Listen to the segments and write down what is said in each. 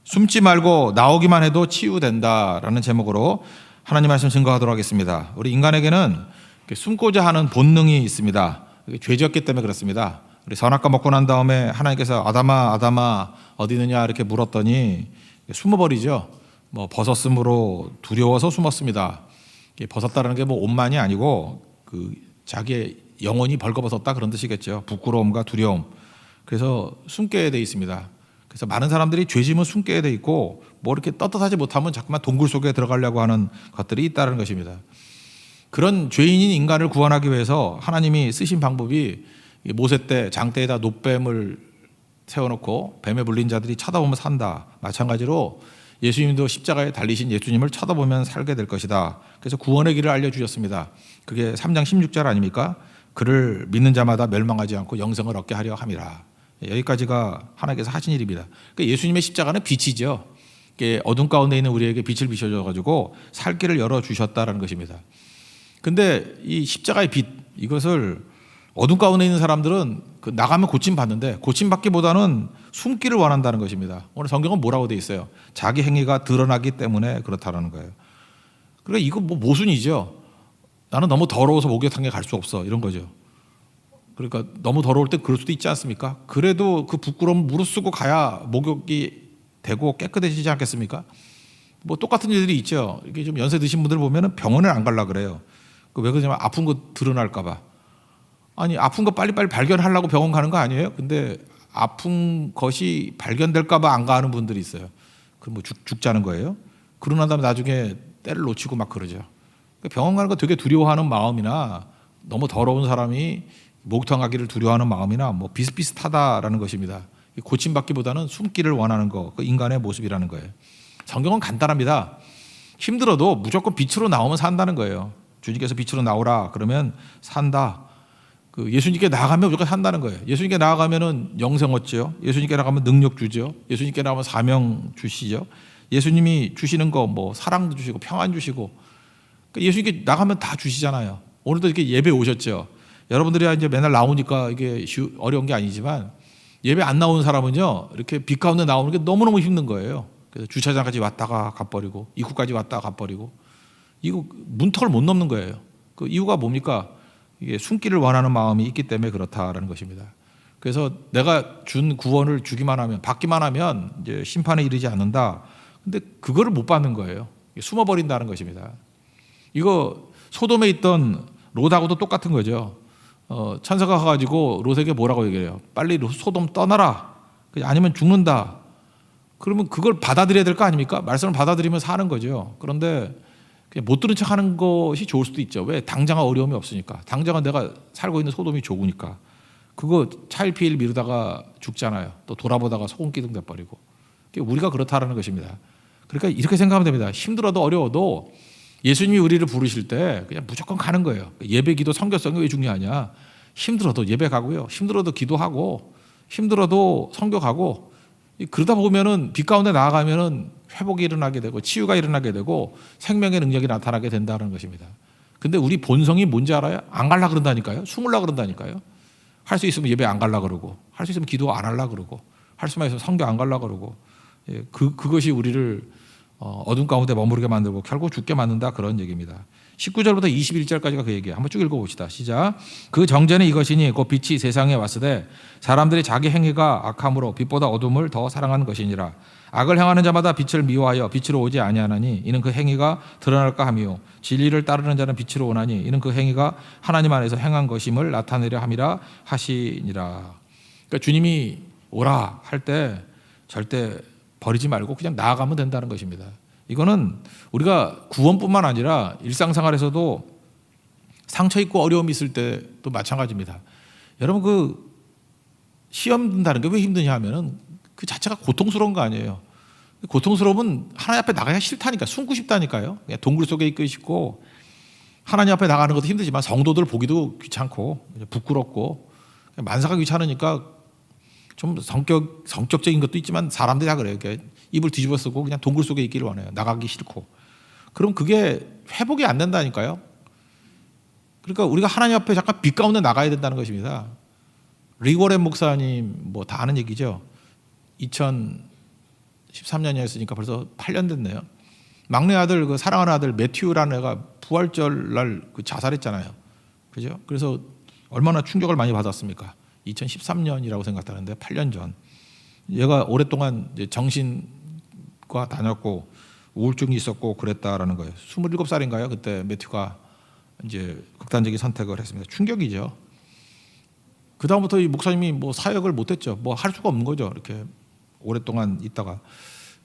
숨지 말고 나오기만 해도 치유된다라는 제목으로 하나님 말씀 증거하도록 하겠습니다. 우리 인간에게는 숨고자 하는 본능이 있습니다. 죄졌기 때문에 그렇습니다. 우리 선악과 먹고 난 다음에 하나님께서 아담아 아담아 어디 있느냐 이렇게 물었더니 숨어버리죠. 뭐 벗었으므로 두려워서 숨었습니다. 벗었다는 게 뭐 옷만이 아니고 그 자기의 영혼이 벌거벗었다 그런 뜻이겠죠. 부끄러움과 두려움. 그래서 숨게 돼 있습니다. 그래서 많은 사람들이 죄짐은 숨게 돼 있고 뭐 이렇게 떳떳하지 못하면 자꾸만 동굴 속에 들어가려고 하는 것들이 있다는 것입니다. 그런 죄인인 인간을 구원하기 위해서 하나님이 쓰신 방법이 모세 때 장대에다 놋뱀을 세워놓고 뱀에 물린 자들이 쳐다보면 산다. 마찬가지로 예수님도 십자가에 달리신 예수님을 쳐다보면 살게 될 것이다. 그래서 구원의 길을 알려주셨습니다. 그게 3장 16절 아닙니까? 그를 믿는 자마다 멸망하지 않고 영생을 얻게 하려 함이라. 여기까지가 하나님께서 하신 일입니다. 그러니까 예수님의 십자가는 빛이죠. 어둠 가운데 있는 우리에게 빛을 비춰줘가지고 살 길을 열어주셨다는 것입니다. 근데 이 십자가의 빛, 이것을 어둠 가운데 있는 사람들은 나가면 고침받는데 고침받기보다는 숨기를 원한다는 것입니다. 오늘 성경은 뭐라고 돼 있어요? 자기 행위가 드러나기 때문에 그렇다는 거예요. 그러니까 이거 뭐 모순이죠. 나는 너무 더러워서 목욕탕에 갈 수 없어 이런 거죠. 그러니까 너무 더러울 때 그럴 수도 있지 않습니까? 그래도 그 부끄러움 무릅쓰고 가야 목욕이 되고 깨끗해지지 않겠습니까? 뭐 똑같은 일들이 있죠. 이게 좀 연세 드신 분들 보면은 병원을 안 가려고 그래요. 왜 그러냐면 아픈 거 드러날까 봐. 아니 아픈 거 빨리빨리 발견하려고 병원 가는 거 아니에요? 근데 아픈 것이 발견될까 봐 안 가는 분들이 있어요. 그럼 뭐 죽자는 거예요? 그러고 난 다음에 나중에 때를 놓치고 막 그러죠. 병원 가는 거 되게 두려워하는 마음이나 너무 더러운 사람이 목욕탕 가기를 두려워하는 마음이나 뭐 비슷비슷하다라는 것입니다. 고침받기보다는 숨기를 원하는 거, 그 인간의 모습이라는 거예요. 성경은 간단합니다. 힘들어도 무조건 빛으로 나오면 산다는 거예요. 주님께서 빛으로 나오라 그러면 산다. 예수님께 나아가면 무조건 산다는 거예요. 예수님께 나아가면은 영생 얻죠. 예수님께 나가면 능력 주죠. 예수님께 나가면 사명 주시죠. 예수님이 주시는 거 뭐 사랑도 주시고 평안 주시고 예수님께 나가면 다 주시잖아요. 오늘도 이렇게 예배 오셨죠. 여러분들이 이제 맨날 나오니까 이게 어려운 게 아니지만 예배 안 나오는 사람은요 이렇게 빛 가운데 나오는 게 너무너무 힘든 거예요. 그래서 주차장까지 왔다가 가버리고 입구까지 왔다가 가버리고 이거 문턱을 못 넘는 거예요. 그 이유가 뭡니까? 이게 숨기를 원하는 마음이 있기 때문에 그렇다라는 것입니다. 그래서 내가 준 구원을 주기만 하면 받기만 하면 이제 심판에 이르지 않는다. 근데 그거를 못 받는 거예요. 숨어버린다는 것입니다. 이거 소돔에 있던 롯하고도 똑같은 거죠. 천사가 가가지고 롯에게 뭐라고 얘기해요? 빨리 소돔 떠나라. 아니면 죽는다. 그러면 그걸 받아들여야 될 거 아닙니까? 말씀을 받아들이면 사는 거죠. 그런데 그냥 못 들은 척하는 것이 좋을 수도 있죠. 왜? 당장은 어려움이 없으니까. 당장은 내가 살고 있는 소돔이 좋으니까. 그거 차일피일 미루다가 죽잖아요. 또 돌아보다가 소금기둥 돼버리고. 우리가 그렇다라는 것입니다. 그러니까 이렇게 생각하면 됩니다. 힘들어도 어려워도 예수님이 우리를 부르실 때 그냥 무조건 가는 거예요. 예배, 기도, 선교성이 왜 중요하냐? 힘들어도 예배 가고요. 힘들어도 기도하고 힘들어도 선교 가고 그러다 보면은 빛 가운데 나아가면은 회복이 일어나게 되고 치유가 일어나게 되고 생명의 능력이 나타나게 된다는 것입니다. 근데 우리 본성이 뭔지 알아요? 안 갈라 그런다니까요. 숨을라 그런다니까요. 할 수 있으면 예배 안 갈라 그러고 할 수 있으면 기도 안 할라 그러고 할 수만 있으면 선교 안 갈라 그러고 그것이 우리를 어둠 가운데 머무르게 만들고 결국 죽게 만든다 그런 얘기입니다. 19절부터 21절까지가 그 얘기예요. 한번 쭉 읽어봅시다. 시작. 그 정죄는 이것이니 곧 빛이 세상에 왔으되 사람들이 자기 행위가 악함으로 빛보다 어둠을 더 사랑한 것이니라. 악을 행하는 자마다 빛을 미워하여 빛으로 오지 아니하나니 이는 그 행위가 드러날까 함이요 진리를 따르는 자는 빛으로 오나니 이는 그 행위가 하나님 안에서 행한 것임을 나타내려 함이라 하시니라. 그러니까 주님이 오라 할 때 절대 버리지 말고 그냥 나아가면 된다는 것입니다. 이거는 우리가 구원뿐만 아니라 일상생활에서도 상처 있고 어려움이 있을 때도 마찬가지입니다. 여러분 그 시험 든다는 게 왜 힘드냐 하면은 그 자체가 고통스러운 거 아니에요. 고통스러우면 하나님 앞에 나가기가 싫다니까 숨고 싶다니까요. 그냥 동굴 속에 있고 싶고 하나님 앞에 나가는 것도 힘들지만 성도들 보기도 귀찮고 부끄럽고 만사가 귀찮으니까 좀 성격적인 것도 있지만 사람들이 다 그래요. 그러니까 입을 뒤집어 쓰고 그냥 동굴 속에 있기를 원해요. 나가기 싫고. 그럼 그게 회복이 안 된다니까요. 그러니까 우리가 하나님 앞에 잠깐 빛 가운데 나가야 된다는 것입니다. 리고렌 목사님 뭐 다 아는 얘기죠. 2013년이었으니까 벌써 8년 됐네요. 막내 아들, 그 사랑하는 아들 매튜라는 애가 부활절 날 그 자살했잖아요. 그죠? 그래서 얼마나 충격을 많이 받았습니까? 2013년이라고 생각하는데 8년 전. 얘가 오랫동안 이제 정신과 다녔고 우울증이 있었고 그랬다라는 거예요. 27살인가요? 그때 매튜가 이제 극단적인 선택을 했습니다. 충격이죠. 그 다음부터 이 목사님이 뭐 사역을 못했죠. 뭐 할 수가 없는 거죠. 이렇게 오랫동안 있다가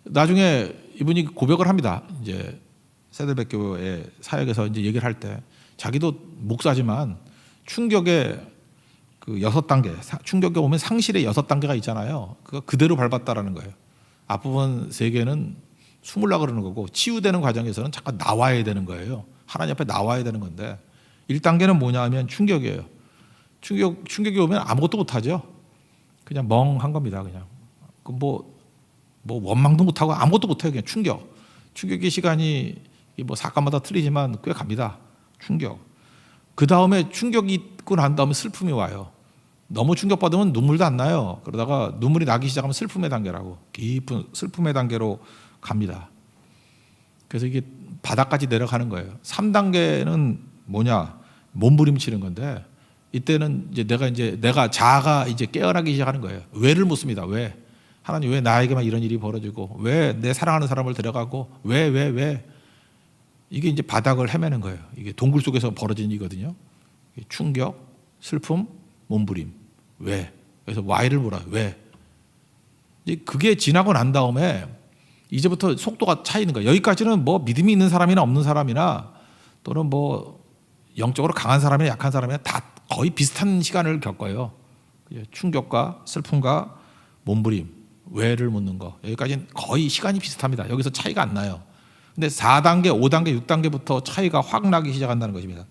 나중에 이분이 고백을 합니다. 이제 세들백교회 사역에서 이제 얘기를 할 때 자기도 목사지만 충격의 그 6단계, 충격에 오면 상실의 6단계가 있잖아요. 그거 그대로 밟았다라는 거예요. 앞부분 3개는 숨으려고 그러는 거고 치유되는 과정에서는 잠깐 나와야 되는 거예요. 하나님 앞에 나와야 되는 건데 1단계는 뭐냐 하면 충격이에요. 충격이 오면 아무것도 못하죠. 그냥 멍한 겁니다. 그냥 뭐 원망도 못하고 아무것도 못해요. 그냥 충격의 시간이 뭐 사건마다 틀리지만 꽤 갑니다. 충격. 그 다음에 충격이 있고 난 다음에 슬픔이 와요. 너무 충격받으면 눈물도 안 나요. 그러다가 눈물이 나기 시작하면 슬픔의 단계라고 깊은 슬픔의 단계로 갑니다. 그래서 이게 바닥까지 내려가는 거예요. 3단계는 뭐냐? 몸부림치는 건데 이때는 이제 내가 자아가 이제 깨어나기 시작하는 거예요. 왜를 묻습니다. 왜? 하나님 왜 나에게만 이런 일이 벌어지고 왜 내 사랑하는 사람을 데려가고 왜 이게 이제 바닥을 헤매는 거예요. 이게 동굴 속에서 벌어진 일이거든요. 충격, 슬픔, 몸부림. 왜? 그래서 why를 물어요. 왜? 이제 그게 지나고 난 다음에 이제부터 속도가 차이는 거예요. 여기까지는 뭐 믿음이 있는 사람이나 없는 사람이나 또는 뭐 영적으로 강한 사람이나 약한 사람이나 다 거의 비슷한 시간을 겪어요. 충격과 슬픔과 몸부림, 왜를 묻는 거. 여기까지는 거의 시간이 비슷합니다. 여기서 차이가 안 나요. 근데 4단계, 5단계, 6단계부터 차이가 확 나기 시작한다는 것입니다.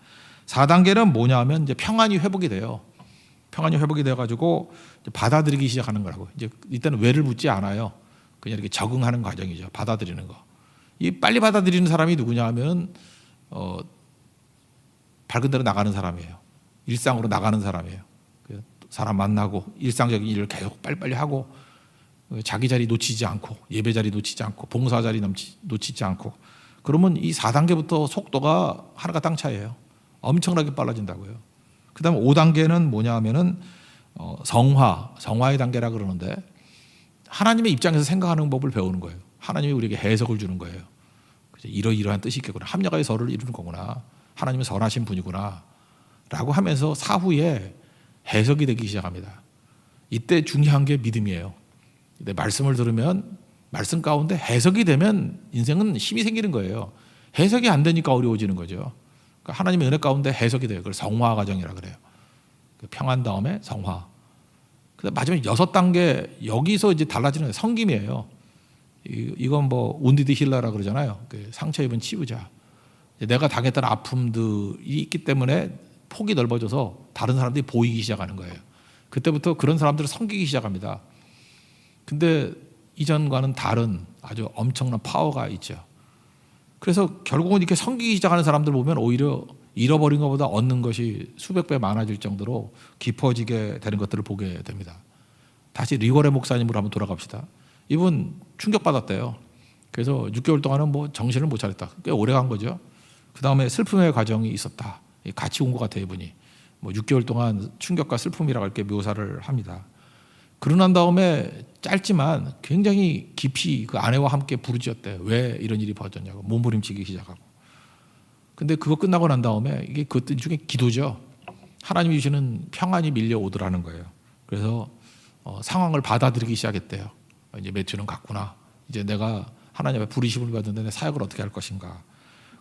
4단계는 뭐냐면 이제 평안이 회복이 돼요. 평안이 회복이 돼가지고 받아들이기 시작하는 거라고. 이제 이때는 왜를 묻지 않아요. 그냥 이렇게 적응하는 과정이죠. 받아들이는 거. 이 빨리 받아들이는 사람이 누구냐 하면 밝은 대로 나가는 사람이에요. 일상으로 나가는 사람이에요. 사람 만나고 일상적인 일을 계속 빨리빨리 하고 자기 자리 놓치지 않고 예배 자리 놓치지 않고 봉사 자리 놓치지 않고 그러면 이 4단계부터 속도가 하늘과 땅 차이예요. 엄청나게 빨라진다고요. 그 다음에 5단계는 뭐냐 하면은 성화의 단계라 그러는데 하나님의 입장에서 생각하는 법을 배우는 거예요. 하나님이 우리에게 해석을 주는 거예요. 이러이러한 뜻이 있겠구나. 합력하여 서를 이루는 거구나. 하나님은 선하신 분이구나. 라고 하면서 사후에 해석이 되기 시작합니다. 이때 중요한 게 믿음이에요. 말씀을 들으면 말씀 가운데 해석이 되면 인생은 힘이 생기는 거예요. 해석이 안 되니까 어려워지는 거죠. 그러니까 하나님의 은혜 가운데 해석이 돼요. 그걸 성화 과정이라 그래요. 평안 다음에 성화. 그다음 마지막 6단계 여기서 이제 달라지는 거예요. 성김이에요. 이건 뭐 운디드 힐러라 그러잖아요. 상처 입은 치유자. 내가 당했던 아픔들이 있기 때문에 폭이 넓어져서 다른 사람들이 보이기 시작하는 거예요. 그때부터 그런 사람들을 섬기기 시작합니다. 근데 이전과는 다른 아주 엄청난 파워가 있죠. 그래서 결국은 이렇게 섬기기 시작하는 사람들 보면 오히려 잃어버린 것보다 얻는 것이 수백 배 많아질 정도로 깊어지게 되는 것들을 보게 됩니다. 다시 리고레 목사님으로 한번 돌아갑시다. 이분 충격받았대요. 그래서 6개월 동안은 뭐 정신을 못 차렸다. 꽤 오래 간 거죠. 그 다음에 슬픔의 과정이 있었다. 같이 온 것 같아요, 이분이. 뭐 6개월 동안 충격과 슬픔이라고 이렇게 묘사를 합니다. 그러고 난 다음에 짧지만 굉장히 깊이 그 아내와 함께 부르짖었대요. 왜 이런 일이 벌어졌냐고. 몸부림치기 시작하고. 근데 그거 끝나고 난 다음에 이게 그것 중에 기도죠. 하나님이 주시는 평안이 밀려오더라는 거예요. 그래서 상황을 받아들이기 시작했대요. 이제 매튜는 갔구나. 이제 내가 하나님 앞에 부르심을 받는데 내 사역을 어떻게 할 것인가.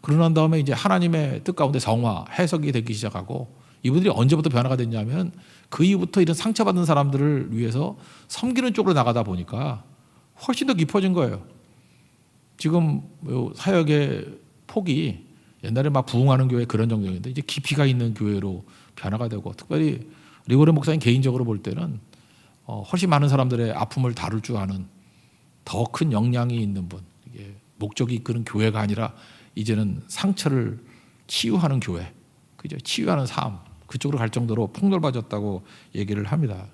그러고 난 다음에 이제 하나님의 뜻 가운데 성화, 해석이 되기 시작하고 이분들이 언제부터 변화가 됐냐면 그 이후부터 이런 상처받은 사람들을 위해서 섬기는 쪽으로 나가다 보니까 훨씬 더 깊어진 거예요. 지금 사역의 폭이 옛날에 막 부흥하는 교회 그런 정도인데 이제 깊이가 있는 교회로 변화가 되고 특별히 리고레 목사님 개인적으로 볼 때는 훨씬 많은 사람들의 아픔을 다룰 줄 아는 더 큰 역량이 있는 분. 이게 목적이 이끄는 교회가 아니라 이제는 상처를 치유하는 교회, 그죠? 치유하는 삶 그쪽으로 갈 정도로 폭넓어졌다고 얘기를 합니다.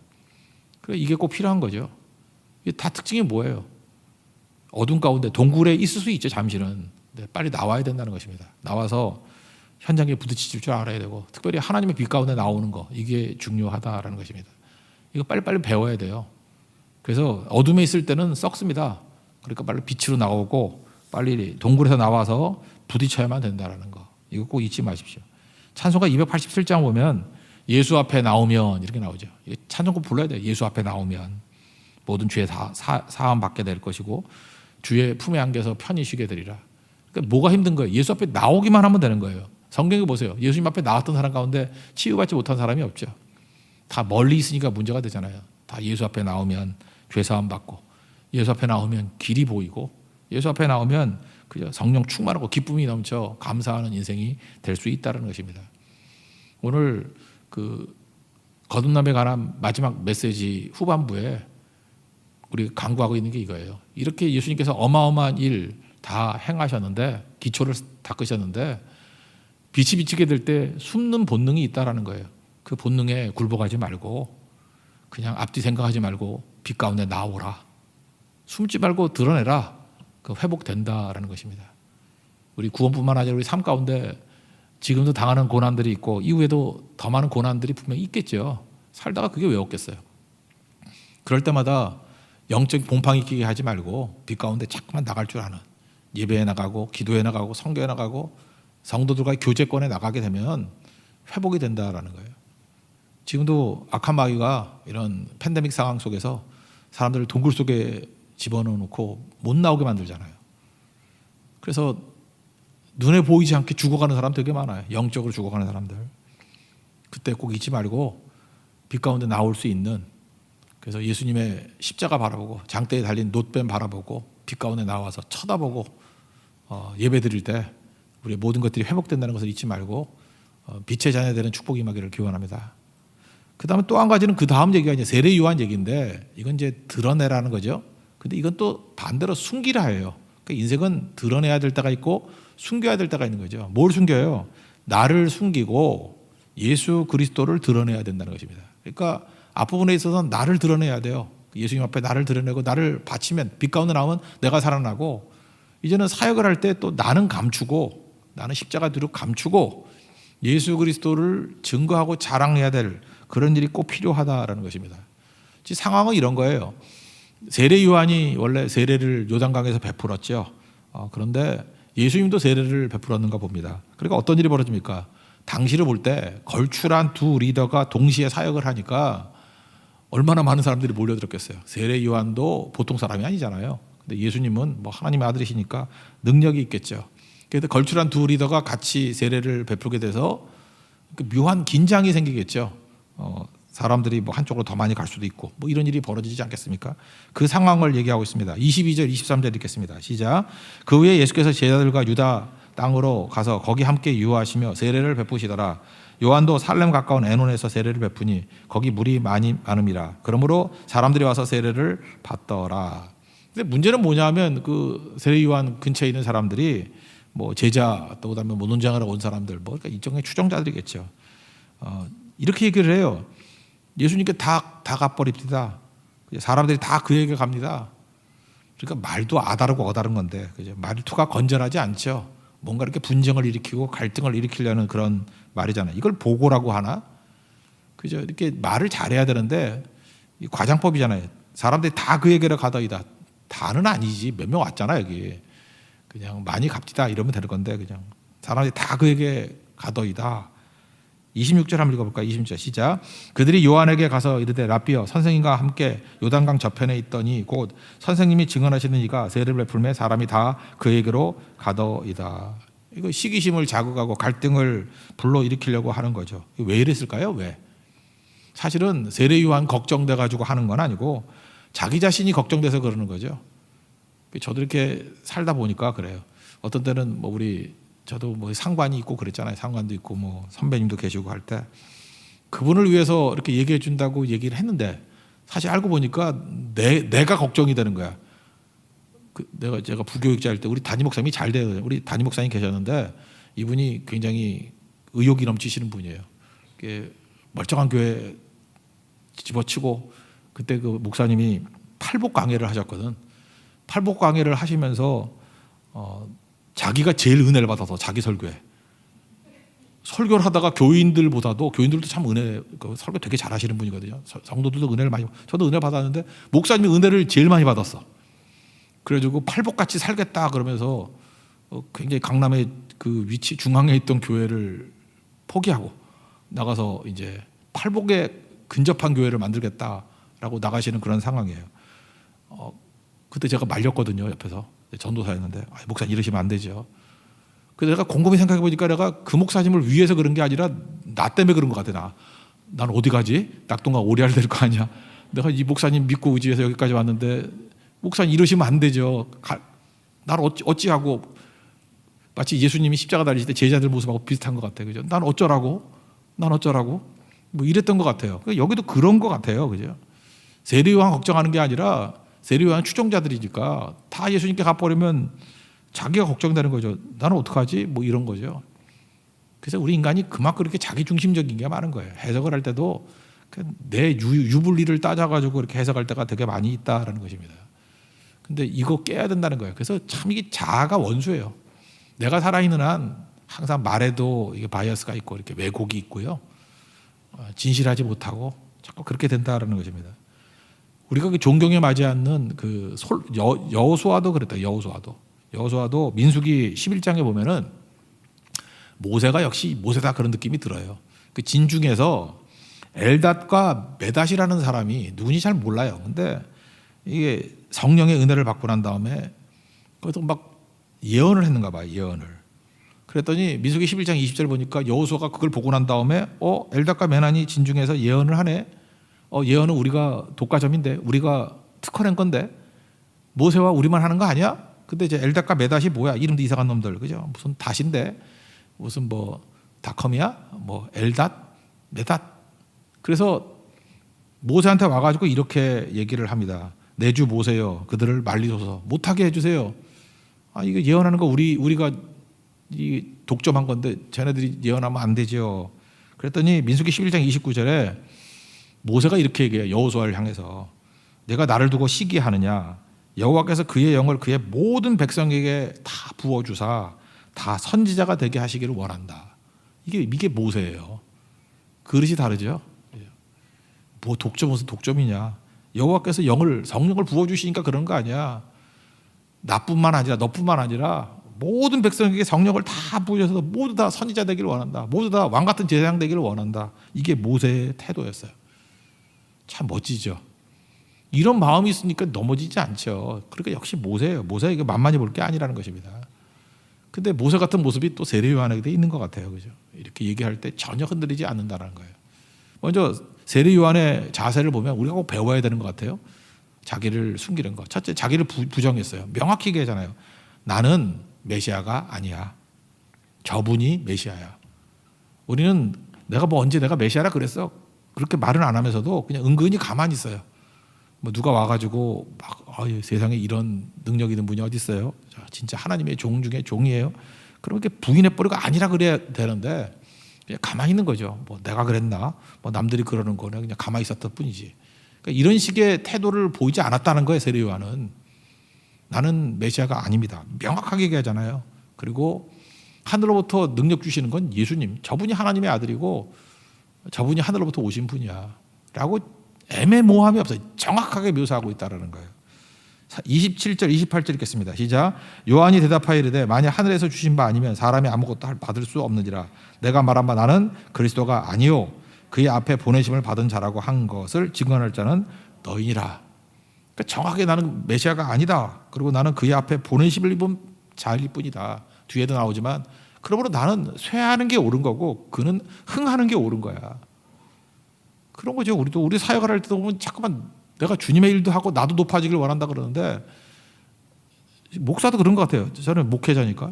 그래 이게 꼭 필요한 거죠. 이게 다 특징이 뭐예요? 어둠 가운데 동굴에 있을 수 있죠, 잠시는. 근데 빨리 나와야 된다는 것입니다. 나와서 현장에 부딪힐 줄 알아야 되고, 특별히 하나님의 빛 가운데 나오는 거, 이게 중요하다라는 것입니다. 이거 빨리빨리 배워야 돼요. 그래서 어둠에 있을 때는 썩습니다. 그러니까 빨리 빛으로 나오고 빨리 동굴에서 나와서 부딪혀야만 된다는 거, 이거 꼭 잊지 마십시오. 찬송가 287장 보면 예수 앞에 나오면 이렇게 나오죠. 찬송가 불러야 돼요. 예수 앞에 나오면 모든 죄 다 사함 받게 될 것이고 주의 품에 안겨서 편히 쉬게 되리라. 그러니까 뭐가 힘든 거예요? 예수 앞에 나오기만 하면 되는 거예요. 성경에 보세요. 예수님 앞에 나왔던 사람 가운데 치유받지 못한 사람이 없죠. 다 멀리 있으니까 문제가 되잖아요. 다 예수 앞에 나오면 죄 사함 받고, 예수 앞에 나오면 길이 보이고, 예수 앞에 나오면 그저 성령 충만하고 기쁨이 넘쳐 감사하는 인생이 될 수 있다는 것입니다. 오늘 그 거듭남에 관한 마지막 메시지 후반부에 우리 강구하고 있는 게 이거예요. 이렇게 예수님께서 어마어마한 일 다 행하셨는데, 기초를 닦으셨는데 빛이 비치게 될 때 숨는 본능이 있다라는 거예요. 그 본능에 굴복하지 말고 그냥 앞뒤 생각하지 말고 빛 가운데 나오라. 숨지 말고 드러내라. 그 회복된다라는 것입니다. 우리 구원뿐만 아니라 우리 삶 가운데 지금도 당하는 고난들이 있고 이후에도 더 많은 고난들이 분명히 있겠죠. 살다가 그게 왜 없겠어요. 그럴 때마다 영적 곰팡이 끼게 하지 말고 빛 가운데 자꾸만 나갈 줄 아는, 예배에 나가고 기도에 나가고 성교에 나가고 성도들과의 교제권에 나가게 되면 회복이 된다라는 거예요. 지금도 악한 마귀가 이런 팬데믹 상황 속에서 사람들을 동굴 속에 집어넣어 놓고 못 나오게 만들잖아요. 그래서 눈에 보이지 않게 죽어가는 사람 되게 많아요. 영적으로 죽어가는 사람들. 그때 꼭 잊지 말고 빛 가운데 나올 수 있는, 그래서 예수님의 십자가 바라보고 장대에 달린 놋뱀 바라보고 빛 가운데 나와서 쳐다보고 예배 드릴 때 우리의 모든 것들이 회복된다는 것을 잊지 말고 빛의 자녀되는 축복이 임하기를 기원합니다. 그 다음에 또 한 가지는 그 다음 얘기가 이제 세례 요한 얘기인데, 이건 이제 드러내라는 거죠. 근데 이건 또 반대로 숨기라 해요. 그러니까 인생은 드러내야 될 때가 있고 숨겨야 될 때가 있는 거죠. 뭘 숨겨요? 나를 숨기고 예수 그리스도를 드러내야 된다는 것입니다. 그러니까 앞부분에 있어서는 나를 드러내야 돼요. 예수님 앞에 나를 드러내고 나를 바치면 빛 가운데 나오면 내가 살아나고, 이제는 사역을 할 때 또 나는 감추고, 나는 십자가 뒤로 감추고 예수 그리스도를 증거하고 자랑해야 될 그런 일이 꼭 필요하다라는 것입니다. 상황은 이런 거예요. 세례 요한이 원래 세례를 요단강에서 베풀었죠. 그런데 예수님도 세례를 베풀었는가 봅니다. 그러니까 어떤 일이 벌어집니까? 당시를 볼 때 걸출한 두 리더가 동시에 사역을 하니까 얼마나 많은 사람들이 몰려들었겠어요. 세례 요한도 보통 사람이 아니잖아요. 근데 예수님은 뭐 하나님의 아들이시니까 능력이 있겠죠. 그래서 걸출한 두 리더가 같이 세례를 베풀게 돼서 묘한 긴장이 생기겠죠. 사람들이 뭐 한쪽으로 더 많이 갈 수도 있고 뭐 이런 일이 벌어지지 않겠습니까? 그 상황을 얘기하고 있습니다. 22절, 23절 읽겠습니다. 시작. 그 후에 예수께서 제자들과 유다 땅으로 가서 거기 함께 유하시며 세례를 베푸시더라. 요한도 살렘 가까운 에논에서 세례를 베푸니 거기 물이 많음이라. 그러므로 사람들이 와서 세례를 받더라. 근데 문제는 뭐냐면 그 세례 요한 근처에 있는 사람들이 뭐 제자, 또 그다음에 뭐 논쟁하러 온 사람들, 뭐 그러니까 일종의 추종자들이겠죠. 이렇게 얘기를 해요. 예수님께 다 갚버립시다. 사람들이 다 그에게 갑니다. 그러니까 말도 아다르고 어다른 건데, 그죠? 말투가 건전하지 않죠. 뭔가 이렇게 분쟁을 일으키고 갈등을 일으키려는 그런 말이잖아요. 이걸 보고라고 하나? 그죠? 이렇게 말을 잘해야 되는데 이 과장법이잖아요. 사람들이 다 그에게로 가더이다. 다는 아니지. 몇 명 왔잖아 여기. 그냥 많이 갑디다 이러면 되는 건데, 그냥 사람들이 다 그에게 가더이다. 26절 한번 읽어볼까요? 26절 시작. 그들이 요한에게 가서 이르되 라삐여 선생님과 함께 요단강 저편에 있더니 곧 선생님이 증언하시는 이가 세례를 베풀매 사람이 다 그에게로 가더이다. 이거 시기심을 자극하고 갈등을 불러일으키려고 하는 거죠. 왜 이랬을까요? 왜? 사실은 세례 요한 걱정돼 가지고 하는 건 아니고 자기 자신이 걱정돼서 그러는 거죠. 저도 이렇게 살다 보니까 그래요. 어떤 때는 뭐 저도 뭐 상관이 있고 그랬잖아요. 상관도 있고 뭐 선배님도 계시고 할 때 그분을 위해서 이렇게 얘기해 준다고 얘기를 했는데 사실 알고 보니까 내가 걱정이 되는 거야. 제가 부교육자일 때 우리 담임 목사님이 잘 돼요. 우리 담임 목사님 계셨는데 이분이 굉장히 의욕이 넘치시는 분이에요. 멀쩡한 교회 집어치고 그때 그 목사님이 팔복 강해를 하셨거든. 팔복 강해를 하시면서 자기가 제일 은혜를 받아서 자기 설교를 하다가 교인들도 참 설교 되게 잘하시는 분이거든요. 성도들도 은혜를 많이, 저도 은혜 받았는데 목사님이 은혜를 제일 많이 받았어. 그래가지고 팔복같이 살겠다 그러면서 굉장히 강남의 그 위치 중앙에 있던 교회를 포기하고 나가서 이제 팔복에 근접한 교회를 만들겠다라고 나가시는 그런 상황이에요. 그때 제가 말렸거든요. 옆에서 전도사였는데 목사님 이러시면 안 되죠. 그래서 내가 곰곰이 생각해 보니까 내가 그 목사님을 위해서 그런 게 아니라 나 때문에 그런 것 같아. 난 어디 가지? 낙동강 오리알 될 거 아니야. 내가 이 목사님 믿고 의지해서 여기까지 왔는데 목사님 이러시면 안 되죠. 나를 어찌하고, 마치 예수님이 십자가 달리실 때 제자들 모습하고 비슷한 것 같아요. 그죠? 난 어쩌라고? 뭐 이랬던 것 같아요. 여기도 그런 것 같아요. 그죠? 세례요한 걱정하는 게 아니라 세례요한 추종자들이니까 다 예수님께 갚아버리면 자기가 걱정되는 거죠. 나는 어떡하지? 뭐 이런 거죠. 그래서 우리 인간이 그만큼 그렇게 자기 중심적인 게 많은 거예요. 해석을 할 때도 내 유불리를 따져가지고 이렇게 해석할 때가 되게 많이 있다라는 것입니다. 근데 이거 깨야 된다는 거예요. 그래서 참 이게 자아가 원수예요. 내가 살아있는 한 항상 말에도 이게 바이어스가 있고 이렇게 왜곡이 있고요. 진실하지 못하고 자꾸 그렇게 된다라는 것입니다. 우리가 그 존경에 맞지 않는 그 여호수아도 그랬다. 여호수아도 민수기 11장에 보면은 모세가 역시 모세다 그런 느낌이 들어요. 그 진중에서 엘닷과 메닷이라는 사람이 누군지 잘 몰라요. 근데 이게 성령의 은혜를 받고 난 다음에 거기서 막 예언을 했는가 봐요. 예언을. 그랬더니 민수기 11장 20절 보니까 여호수아가 그걸 보고 난 다음에 엘닷과 메난이 진중에서 예언을 하네. 예언은 우리가 독과점인데 우리가 특허낸 건데 모세와 우리만 하는 거 아니야? 근데 이제 엘닷과 메닷이 뭐야? 이름도 이상한 놈들. 그죠? 무슨 닷인데 무슨 뭐 닷컴이야? 뭐 엘닷, 메닷. 그래서 모세한테 와가지고 이렇게 얘기를 합니다. 내 주 모세여 그들을 말리소서 못하게 해주세요. 이거 예언하는 거 우리가 이 독점한 건데 쟤네들이 예언하면 안 되죠. 그랬더니 민수기 11장 29절에 모세가 이렇게 얘기해요. 여호수아를 향해서 내가 나를 두고 시기하느냐 여호와께서 그의 영을 그의 모든 백성에게 다 부어주사 다 선지자가 되게 하시기를 원한다. 이게 모세예요. 그릇이 다르죠. 뭐 무슨 독점이냐. 여호와께서 성령을 부어주시니까 그런 거 아니야. 나뿐만 아니라 너뿐만 아니라 모든 백성에게 성령을 다 부어줘서 모두 다 선지자 되기를 원한다. 모두 다 왕같은 제사장 되기를 원한다. 이게 모세의 태도였어요. 참 멋지죠. 이런 마음이 있으니까 넘어지지 않죠. 그러니까 역시 모세예요. 모세 이거 만만히 볼 게 아니라는 것입니다. 근데 모세 같은 모습이 또 세례 요한에게 있는 것 같아요. 그죠? 이렇게 얘기할 때 전혀 흔들리지 않는다는 거예요. 먼저 세례 요한의 자세를 보면 우리가 꼭 배워야 되는 것 같아요. 자기를 숨기는 것. 첫째, 자기를 부정했어요. 명확히 얘기하잖아요. 나는 메시아가 아니야. 저분이 메시아야. 우리는 언제 내가 메시아라 그랬어. 그렇게 말은 안 하면서도 그냥 은근히 가만히 있어요. 뭐 누가 와가지고 막 세상에 이런 능력 있는 분이 어디 있어요? 진짜 하나님의 종 중에 종이에요. 그럼 이렇게 부인해버리고 아니라 그래야 되는데 그냥 가만히 있는 거죠. 뭐 내가 그랬나? 뭐 남들이 그러는 거는 그냥 가만히 있었던 뿐이지. 그러니까 이런 식의 태도를 보이지 않았다는 거예요. 세례 요한은. 나는 메시아가 아닙니다. 명확하게 얘기하잖아요. 그리고 하늘로부터 능력 주시는 건 예수님. 저분이 하나님의 아들이고 저분이 하늘로부터 오신 분이야. 라고 애매모호함이 없어요. 정확하게 묘사하고 있다는 거예요. 27절 28절 읽겠습니다. 시작. 요한이 대답하여 이르되 만약 하늘에서 주신 바 아니면 사람이 아무것도 받을 수 없느니라. 내가 말한 바 나는 그리스도가 아니요 그의 앞에 보내심을 받은 자라고 한 것을 증언할 자는 너희니라. 그러니까 정확하게 나는 메시아가 아니다. 그리고 나는 그의 앞에 보내심을 입은 자일 뿐이다. 뒤에도 나오지만 그러므로 나는 쇠하는 게 옳은 거고 그는 흥하는 게 옳은 거야. 그런 거죠. 우리 사역을 할 때도 보면 자꾸만 내가 주님의 일도 하고 나도 높아지길 원한다 그러는데 목사도 그런 것 같아요. 저는 목회자니까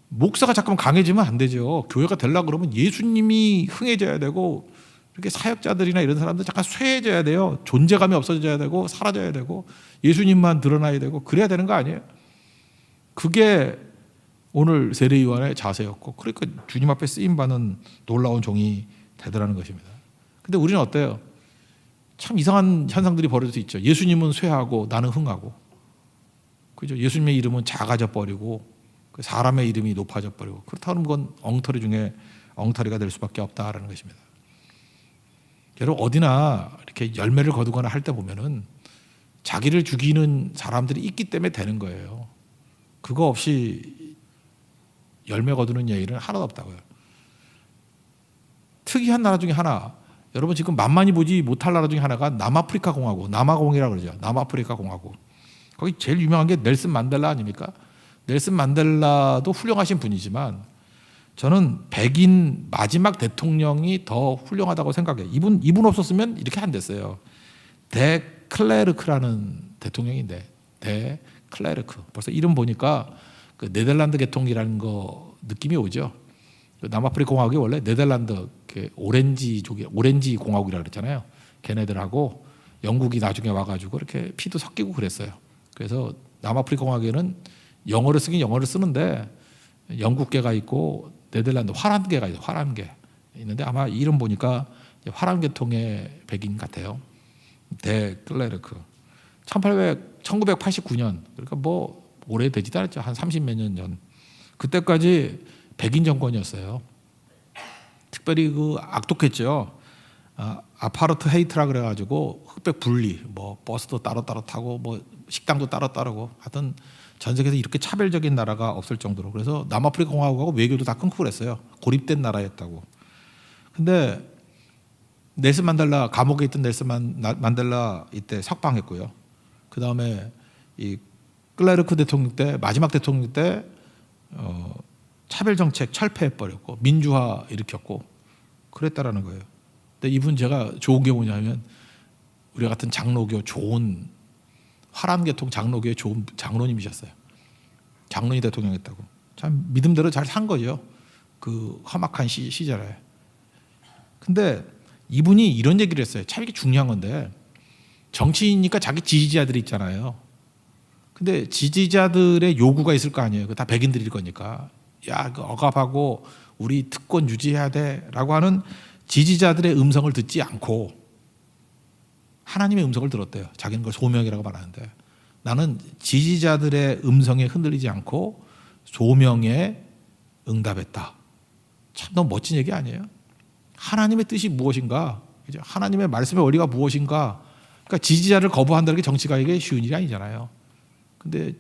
목사가 자꾸만 강해지면 안 되죠. 교회가 되려고 그러면 예수님이 흥해져야 되고 이렇게 사역자들이나 이런 사람들 잠깐 쇠해져야 돼요. 존재감이 없어져야 되고 사라져야 되고 예수님만 드러나야 되고 그래야 되는 거 아니에요? 그게 오늘 세례 요한의 자세였고 그러니까 주님 앞에 쓰임받는 놀라운 종이 되더라는 것입니다. 근데 우리는 어때요? 참 이상한 현상들이 벌어질 수 있죠. 예수님은 쇠하고 나는 흥하고 그죠? 예수님의 이름은 작아져 버리고 그 사람의 이름이 높아져 버리고 그렇다면 그건 엉터리 중에 엉터리가 될 수밖에 없다라는 것입니다. 여러분 어디나 이렇게 열매를 거두거나 할 때 보면은 자기를 죽이는 사람들이 있기 때문에 되는 거예요. 그거 없이 열매 거두는 얘기는 하나도 없다고요. 특이한 나라 중에 하나, 여러분 지금 만만히 보지 못할 나라 중에 하나가 남아프리카 공화국, 남아공이라고 그러죠. 남아프리카 공화국. 거기 제일 유명한 게 넬슨 만델라 아닙니까? 넬슨 만델라도 훌륭하신 분이지만 저는 백인 마지막 대통령이 더 훌륭하다고 생각해요. 이분 없었으면 이렇게 안 됐어요. 데 클레르크라는 대통령인데, 데 클레르크. 벌써 이름 보니까 그 네덜란드 계통이라는 거 느낌이 오죠. 그 남아프리카 공화국이 원래 네덜란드 오렌지 공화국이라고 그랬잖아요. 걔네들하고 영국이 나중에 와가지고 이렇게 피도 섞이고 그랬어요. 그래서 남아프리카 공화국에는 영어를 쓰긴 영어를 쓰는데 영국계가 있고 네덜란드 화란계가 있어요. 화란계 있는데 아마 이름 보니까 화란계통의 백인 같아요. 데 클레르크. 1989년 그러니까 뭐 오래되지도 않았죠. 한 30몇 년 전. 그때까지 백인 정권이었어요. 특별히 그 악독했죠. 아파르트 헤이트라 그래가지고 흑백 분리, 뭐 버스도 따로 타고, 뭐 식당도 따로 따르고, 하여튼 전 세계에서 이렇게 차별적인 나라가 없을 정도로. 그래서 남아프리카 공화국하고 외교도 다 끊고 그랬어요. 고립된 나라였다고. 근데 넬슨 만델라 감옥에 있던 넬슨 만델라 이때 석방했고요. 그 다음에 이 클레르크 대통령 때 마지막 대통령 때 차별 정책 철폐해버렸고 민주화 일으켰고 그랬다라는 거예요. 근데 이분 제가 좋은 게 뭐냐면 우리 같은 장로교 좋은 화란계통 장로교의 좋은 장로님이셨어요. 장로님 대통령했다고. 참 믿음대로 잘 산 거죠. 그 험악한 시절에. 근데 이분이 이런 얘기를 했어요. 참 이게 중요한 건데 정치인이니까 자기 지지자들이 있잖아요. 근데 지지자들의 요구가 있을 거 아니에요. 다 백인들일 거니까. 야, 그 억압하고 우리 특권 유지해야 돼라고 하는 지지자들의 음성을 듣지 않고 하나님의 음성을 들었대요. 자기는 그걸 소명이라고 말하는데 나는 지지자들의 음성에 흔들리지 않고 소명에 응답했다. 참 너무 멋진 얘기 아니에요? 하나님의 뜻이 무엇인가? 하나님의 말씀의 원리가 무엇인가? 그러니까 지지자를 거부한다는 게 정치가에게 쉬운 일이 아니잖아요. 근데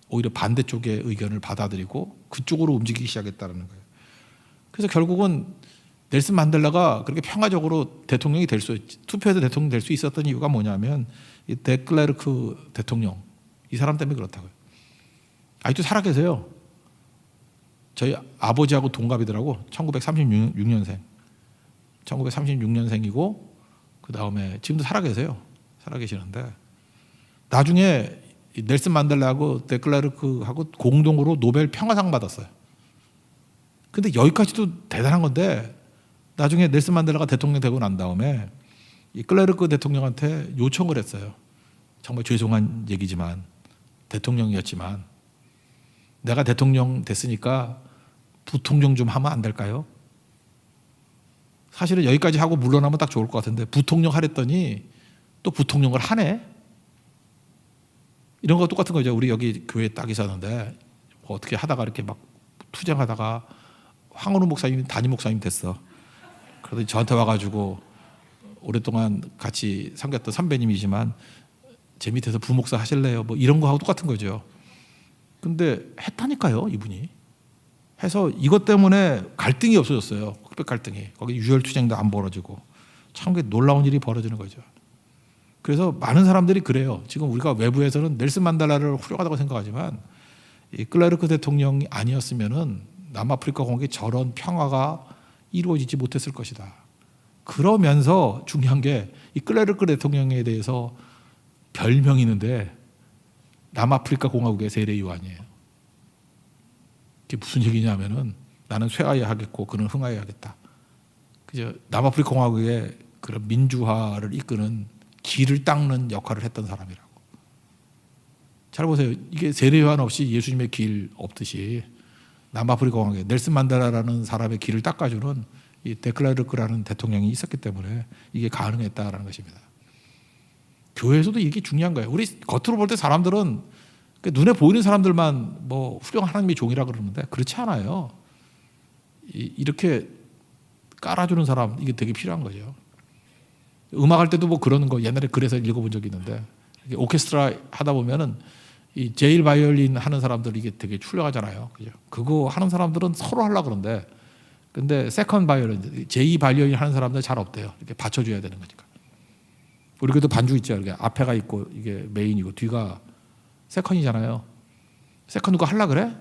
오히려 반대쪽의 의견을 받아들이고 그쪽으로 움직이기 시작했다는 거예요. 그래서 결국은 넬슨 만델라가 그렇게 평화적으로 대통령이 투표해서 대통령 될 수 있었던 이유가 뭐냐면 이 데클레르크 대통령 이 사람 때문에 그렇다고요. 아직도 살아계세요. 저희 아버지하고 동갑이더라고. 1936년생. 1936년생이고 그 다음에 지금도 살아계세요. 살아계시는데 나중에 넬슨 만델라하고 데클레르크하고 공동으로 노벨 평화상 받았어요. 근데 여기까지도 대단한 건데 나중에 넬슨 만델라가 대통령 되고 난 다음에 이 클레르크 대통령한테 요청을 했어요. 정말 죄송한 얘기지만 대통령이었지만 내가 대통령 됐으니까 부통령 좀 하면 안 될까요? 사실은 여기까지 하고 물러나면 딱 좋을 것 같은데 부통령 하랬더니 또 부통령을 하네. 이런 거 똑같은 거죠. 우리 여기 교회 딱 있었는데 뭐 어떻게 하다가 이렇게 막 투쟁하다가 황원우 목사님 담임 목사님 됐어. 그러더니 저한테 와가지고 오랫동안 같이 섬겼던 선배님이지만 제 밑에서 부목사 하실래요? 뭐 이런 거하고 똑같은 거죠. 근데 했다니까요, 이분이. 해서 이것 때문에 갈등이 없어졌어요. 흑백 갈등이. 거기 유혈투쟁도 안 벌어지고. 참 놀라운 일이 벌어지는 거죠. 그래서 많은 사람들이 그래요. 지금 우리가 외부에서는 넬슨 만델라를 훌륭하다고 생각하지만 이 클레르크 대통령이 아니었으면은 남아프리카 공화국에 저런 평화가 이루어지지 못했을 것이다. 그러면서 중요한 게 이 클레르크 대통령에 대해서 별명이 있는데 남아프리카 공화국의 세례 요한이에요. 이게 무슨 얘기냐면은 나는 쇠하여 하겠고 그는 흥하여 하겠다. 그죠? 남아프리카 공화국의 그런 민주화를 이끄는 길을 닦는 역할을 했던 사람이라고. 잘 보세요. 이게 세례 요한 없이 예수님의 길 없듯이 남아프리카 공화국에 넬슨 만델라라는 사람의 길을 닦아주는 이 데클레르크라는 대통령이 있었기 때문에 이게 가능했다라는 것입니다. 교회에서도 이게 중요한 거예요. 우리 겉으로 볼 때 사람들은 그러니까 눈에 보이는 사람들만 뭐 훌륭한 하나님의 종이라 그러는데 그렇지 않아요. 이렇게 깔아주는 사람, 이게 되게 필요한 거죠. 음악할 때도 뭐 그러는 거 옛날에 글에서 읽어본 적이 있는데, 오케스트라 하다 보면은 이 제일 바이올린 하는 사람들 이게 되게 훌륭하잖아요. 그죠? 그거 하는 사람들은 서로 하려고 그러는데, 근데 세컨 바이올린, 제2 바이올린 하는 사람들 잘 없대요. 이렇게 받쳐줘야 되는 거니까. 우리 그래도 반주 있죠. 이렇게 앞에가 있고 이게 메인이고 뒤가 세컨이잖아요. 세컨 누가 하려 그래?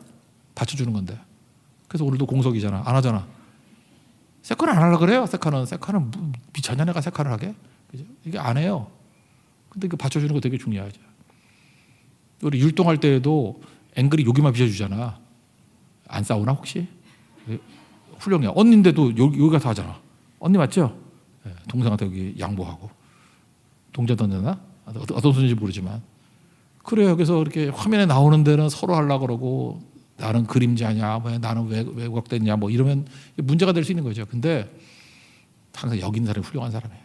받쳐주는 건데. 그래서 오늘도 공석이잖아. 안 하잖아. 세컨은 안 하려 그래요. 세컨은 미쳤냐 내가 세컨을 하게? 그죠? 이게 안 해요. 근데 그 받쳐주는 거 되게 중요하죠. 우리 율동할 때에도 앵글이 여기만 비춰주잖아. 안 싸우나 혹시? 훌륭해. 언니인데도 여기 가서 하잖아. 언니 맞죠? 네, 동생한테 여기 양보하고. 동자 던졌나? 어떤 손인지 모르지만. 그래요. 그래서 이렇게 화면에 나오는 데는 서로 하려고 그러고, 나는 그림자냐, 뭐 나는 왜곡됐냐, 뭐 이러면 문제가 될 수 있는 거죠. 근데 항상 여기 있는 사람이 훌륭한 사람이에요.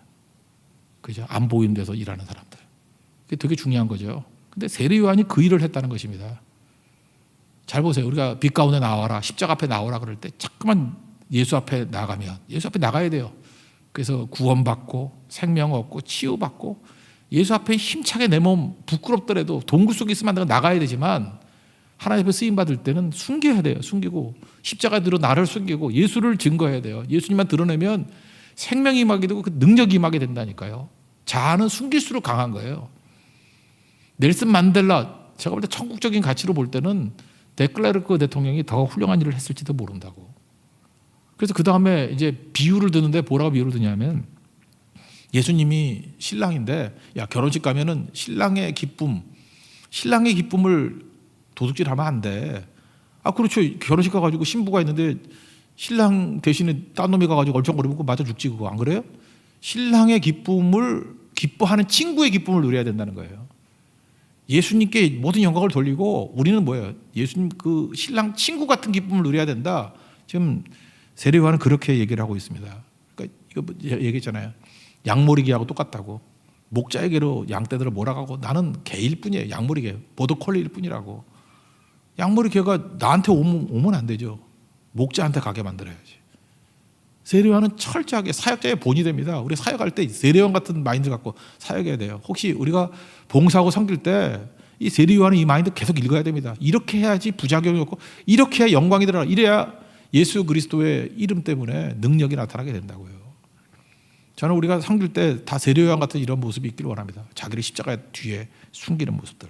그죠? 안 보이는 데서 일하는 사람들. 그게 되게 중요한 거죠. 근데 세례 요한이 그 일을 했다는 것입니다. 잘 보세요. 우리가 빛 가운데 나와라, 십자가 앞에 나오라 그럴 때 자꾸만 예수 앞에 나가면, 예수 앞에 나가야 돼요. 그래서 구원받고 생명 얻고 치유받고, 예수 앞에 힘차게 내 몸 부끄럽더라도 동굴 속에 있으면 안 되고 나가야 되지만, 하나님 앞에 쓰임 받을 때는 숨겨야 돼요. 숨기고 십자가에 들어 나를 숨기고 예수를 증거해야 돼요. 예수님만 드러내면 생명이 임하게 되고 그 능력이 임하게 된다니까요. 자아는 숨길수록 강한 거예요. 넬슨 만델라, 제가 볼 때 천국적인 가치로 볼 때는 데클레르크 대통령이 더 훌륭한 일을 했을지도 모른다고. 그래서 그 다음에 이제 비유를 드는데 뭐라고 비유를 드냐면, 예수님이 신랑인데, 야 결혼식 가면은 신랑의 기쁨을 도둑질하면 안 돼. 아 그렇죠. 결혼식 가가지고 신부가 있는데 신랑 대신에 딴 놈이 가가지고 얼쩡거리고 맞아 죽지, 그거 안 그래요? 신랑의 기쁨을 기뻐하는 친구의 기쁨을 누려야 된다는 거예요. 예수님께 모든 영광을 돌리고 우리는 뭐예요? 예수님 그 신랑 친구 같은 기쁨을 누려야 된다. 지금 세례 요한은 그렇게 얘기를 하고 있습니다. 그러니까 이거 얘기했잖아요. 양모리개하고 똑같다고. 목자에게로 양떼들을 몰아가고 나는 개일 뿐이에요. 양모리개, 보더콜리일 뿐이라고. 양모리개가 나한테 오면 안 되죠. 목자한테 가게 만들어야지. 세례 요한은 철저하게 사역자의 본이 됩니다. 우리 사역할 때 세례 요한 같은 마인드 갖고 사역해야 돼요. 혹시 우리가 봉사하고 섬길 때 이 세례 요한은 이 마인드 계속 읽어야 됩니다. 이렇게 해야지 부작용이 없고, 이렇게 해야 영광이 들어가. 이래야 예수 그리스도의 이름 때문에 능력이 나타나게 된다고요. 저는 우리가 섬길 때 다 세례 요한 같은 이런 모습이 있기를 원합니다. 자기를 십자가 뒤에 숨기는 모습들.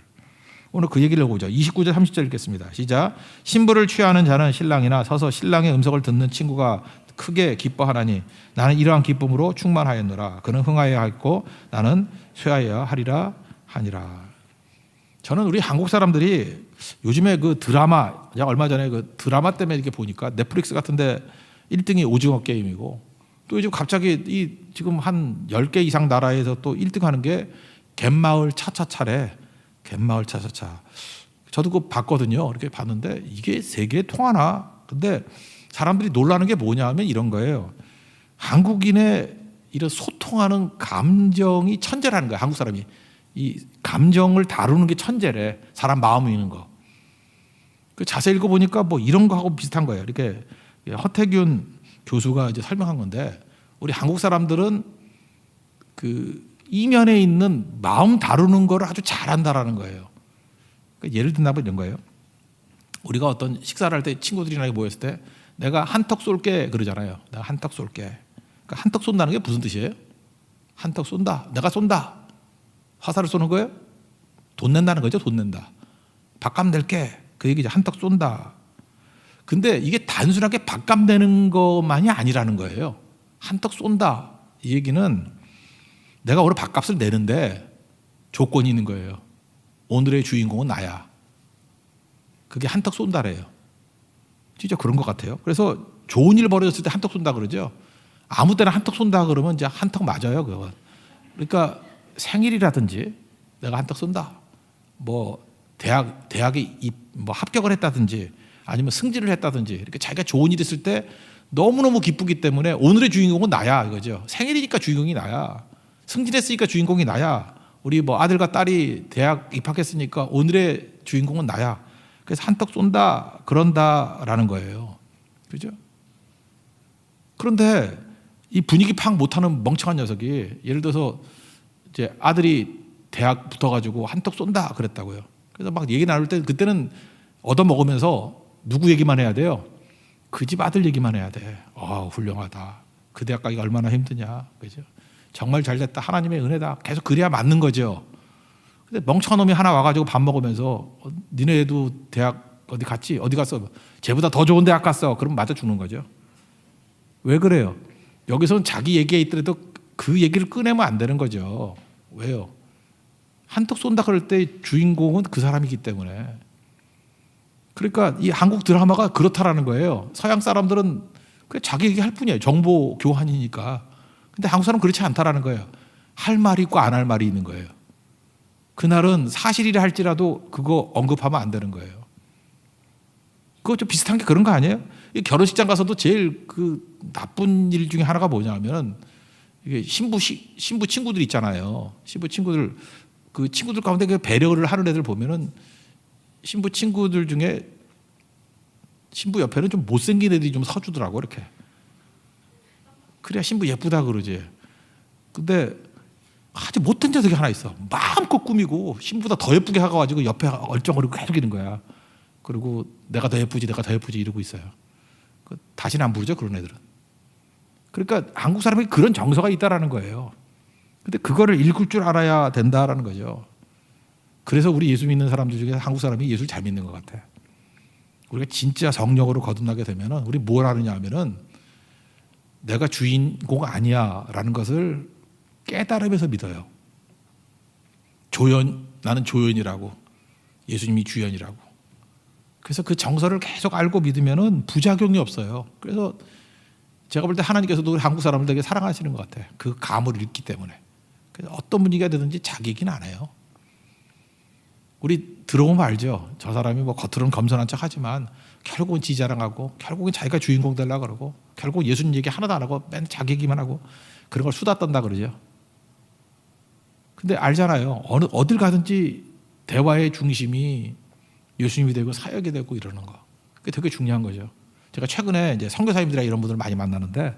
오늘 그 얘기를 보자. 29절 30절 읽겠습니다. 시작. 신부를 취하는 자는 신랑이나 서서 신랑의 음성을 듣는 친구가 크게 기뻐하나니 나는 이러한 기쁨으로 충만하였노라. 그는 흥하여야 했고 나는 쇠하여야 하리라 하니라. 저는 우리 한국 사람들이 요즘에 그 드라마, 얼마 전에 그 드라마 때문에 이렇게 보니까 넷플릭스 같은데 1등이 오징어 게임이고, 또 요즘 갑자기 지금 한 10개 이상 나라에서 또 1등 하는 게 갯마을 차차차래. 갯마을 차차차. 저도 그거 봤거든요. 이렇게 봤는데 이게 세계에 통하나? 근데 사람들이 놀라는 게 뭐냐 하면 이런 거예요. 한국인의 이런 소통하는 감정이 천재라는 거예요. 한국 사람이. 이 감정을 다루는 게 천재래. 사람 마음 읽는 거. 그 자세히 읽어보니까 뭐 이런 거하고 비슷한 거예요. 이렇게 허태균 교수가 이제 설명한 건데, 우리 한국 사람들은 그 이면에 있는 마음 다루는 걸 아주 잘한다라는 거예요. 그러니까 예를 든다면 이런 거예요. 우리가 어떤 식사를 할 때 친구들이랑 모였을 때 내가 한턱 쏠게 그러잖아요. 내가 한턱 쏠게. 그러니까 한턱 쏜다는 게 무슨 뜻이에요? 한턱 쏜다. 내가 쏜다. 화살을 쏘는 거예요? 돈 낸다는 거죠. 돈 낸다. 밥값 낼게. 그 얘기죠. 한턱 쏜다. 근데 이게 단순하게 밥값 내는 것만이 아니라는 거예요. 한턱 쏜다. 이 얘기는 내가 오늘 밥값을 내는데 조건이 있는 거예요. 오늘의 주인공은 나야. 그게 한턱 쏜다래요. 진짜 그런 것 같아요. 그래서 좋은 일 벌어졌을 때 한턱 쏜다 그러죠. 아무 때나 한턱 쏜다 그러면 이제 한턱 맞아요. 그건. 그러니까 생일이라든지 내가 한턱 쏜다. 뭐 대학에 뭐 합격을 했다든지 아니면 승진을 했다든지 이렇게 자기가 좋은 일 있을 때 너무너무 기쁘기 때문에 오늘의 주인공은 나야 이거죠. 생일이니까 주인공이 나야. 승진했으니까 주인공이 나야. 우리 뭐 아들과 딸이 대학 입학했으니까 오늘의 주인공은 나야. 그래서 한턱 쏜다 그런다라는 거예요. 그죠? 그런데 이 분위기 파악 못하는 멍청한 녀석이 예를 들어서 이제 아들이 대학 붙어가지고 한턱 쏜다 그랬다고요. 그래서 막 얘기 나눌 때 그때는 얻어먹으면서 누구 얘기만 해야 돼요? 그 집 아들 얘기만 해야 돼. 훌륭하다. 그 대학 가기가 얼마나 힘드냐. 그죠? 정말 잘 됐다. 하나님의 은혜다. 계속 그래야 맞는 거죠. 근데 멍청한 놈이 하나 와가지고 밥 먹으면서 니네도 대학 어디 갔지? 어디 갔어? 쟤보다 더 좋은 대학 갔어. 그럼 맞아 죽는 거죠. 왜 그래요? 여기서는 자기 얘기에 있더라도 그 얘기를 꺼내면 안 되는 거죠. 왜요? 한턱 쏜다 그럴 때 주인공은 그 사람이기 때문에. 그러니까 이 한국 드라마가 그렇다라는 거예요. 서양 사람들은 그냥 자기 얘기할 뿐이에요. 정보 교환이니까. 근데 한국 사람은 그렇지 않다라는 거예요. 할 말이 있고 안 할 말이 있는 거예요. 그날은 사실이라 할지라도 그거 언급하면 안 되는 거예요. 그거 좀 비슷한 게 그런 거 아니에요? 이 결혼식장 가서도 제일 그 나쁜 일 중에 하나가 뭐냐면 이게 신부 친구들 있잖아요. 신부 친구들 그 친구들 가운데 그 배려를 하는 애들 보면은 신부 친구들 중에 신부 옆에는 좀 못생긴 애들이 좀 서주더라고 이렇게. 그래야 신부 예쁘다 그러지. 근데 아주 못된 녀석이 하나 있어. 마음껏 꾸미고 신부보다 더 예쁘게 하고가지고 옆에 얼쩡거리고 계속 이는 거야. 그리고 내가 더 예쁘지 이러고 있어요. 다시는 안 부르죠 그런 애들은. 그러니까 한국 사람이 그런 정서가 있다라는 거예요. 근데 그거를 읽을 줄 알아야 된다라는 거죠. 그래서 우리 예수 믿는 사람들 중에 한국 사람이 예수를 잘 믿는 것 같아. 우리가 진짜 성령으로 거듭나게 되면은 우리 뭘 하느냐 하면은 내가 주인공 아니야라는 것을 깨달으면서 믿어요. 나는 조연이라고, 예수님이 주연이라고. 그래서 그 정서를 계속 알고 믿으면은 부작용이 없어요. 그래서 제가 볼 때 하나님께서도 우리 한국 사람을 되게 사랑하시는 것 같아요. 그 감을 읽기 때문에. 그래서 어떤 분위기가 되든지 자기 얘기는 안 해요. 우리 들어보면 알죠. 저 사람이 뭐 겉으로는 겸손한 척 하지만 결국은 지 자랑하고 결국은 자기가 주인공 되려고 그러고 결국 예수님 얘기 하나도 안 하고 맨 자기 얘기만 하고 그런 걸 수다 떤다 그러죠. 근데 알잖아요. 어딜 가든지 대화의 중심이 예수님이 되고 사역이 되고 이러는 거. 그게 되게 중요한 거죠. 제가 최근에 이제 선교사님들이랑 이런 분들을 많이 만나는데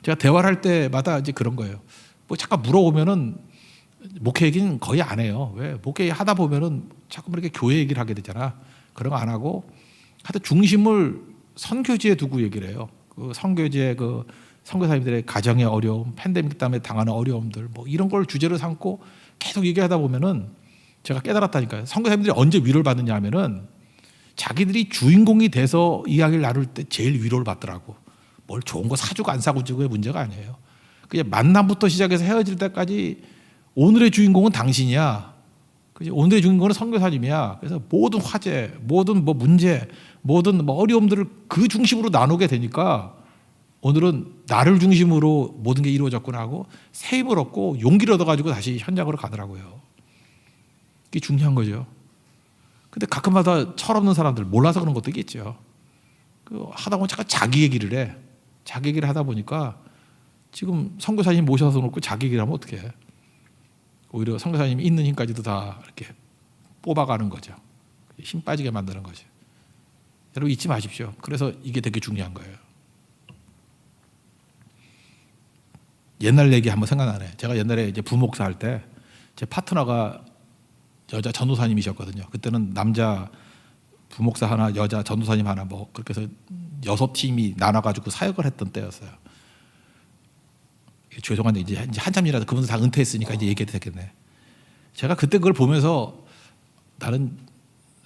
제가 대화를 할 때마다 이제 그런 거예요. 뭐 잠깐 물어보면은 목회 얘기는 거의 안 해요. 왜? 목회 하다 보면은 자꾸 이렇게 교회 얘기를 하게 되잖아. 그런 거 안 하고 하여튼 중심을 선교지에 두고 얘기를 해요. 그 선교지의 그 선교사님들의 가정의 어려움, 팬데믹 때문에 당하는 어려움들 뭐 이런 걸 주제로 삼고 계속 얘기하다 보면은 제가 깨달았다니까요. 선교사님들이 언제 위로를 받느냐 하면은 자기들이 주인공이 돼서 이야기를 나눌 때 제일 위로를 받더라고. 뭘 좋은 거 사주고 안 사주고의 문제가 아니에요. 그냥 만남부터 시작해서 헤어질 때까지 오늘의 주인공은 당신이야. 오늘의 주인공은 선교사님이야. 그래서 모든 화제, 모든 뭐 문제, 모든 뭐 어려움들을 그 중심으로 나누게 되니까 오늘은 나를 중심으로 모든 게 이루어졌구나 하고 새 힘을 얻고 용기를 얻어가지고 다시 현장으로 가더라고요. 이게 중요한 거죠. 근데 가끔마다 철없는 사람들 몰라서 그런 것도 있겠죠. 하다 보면 잠깐 자기 얘기를 해. 자기 얘기를 하다 보니까 지금 선교사님 모셔서 놓고 자기 얘기를 하면 어떡해. 오히려 선교사님이 있는 힘까지도 다 이렇게 뽑아가는 거죠. 힘 빠지게 만드는 거죠. 여러분 잊지 마십시오. 그래서 이게 되게 중요한 거예요. 옛날 얘기 한번 생각나네. 제가 옛날에 이제 부목사 할 때 제 파트너가 여자 전도사님이셨거든요. 그때는 남자 부목사 하나, 여자 전도사님 하나 뭐 그렇게 해서 6팀이 나눠가지고 사역을 했던 때였어요. 죄송한데 이제 한참 일하다 그분들 다 은퇴했으니까 이제 얘기해도 되겠네. 제가 그때 그걸 보면서 나는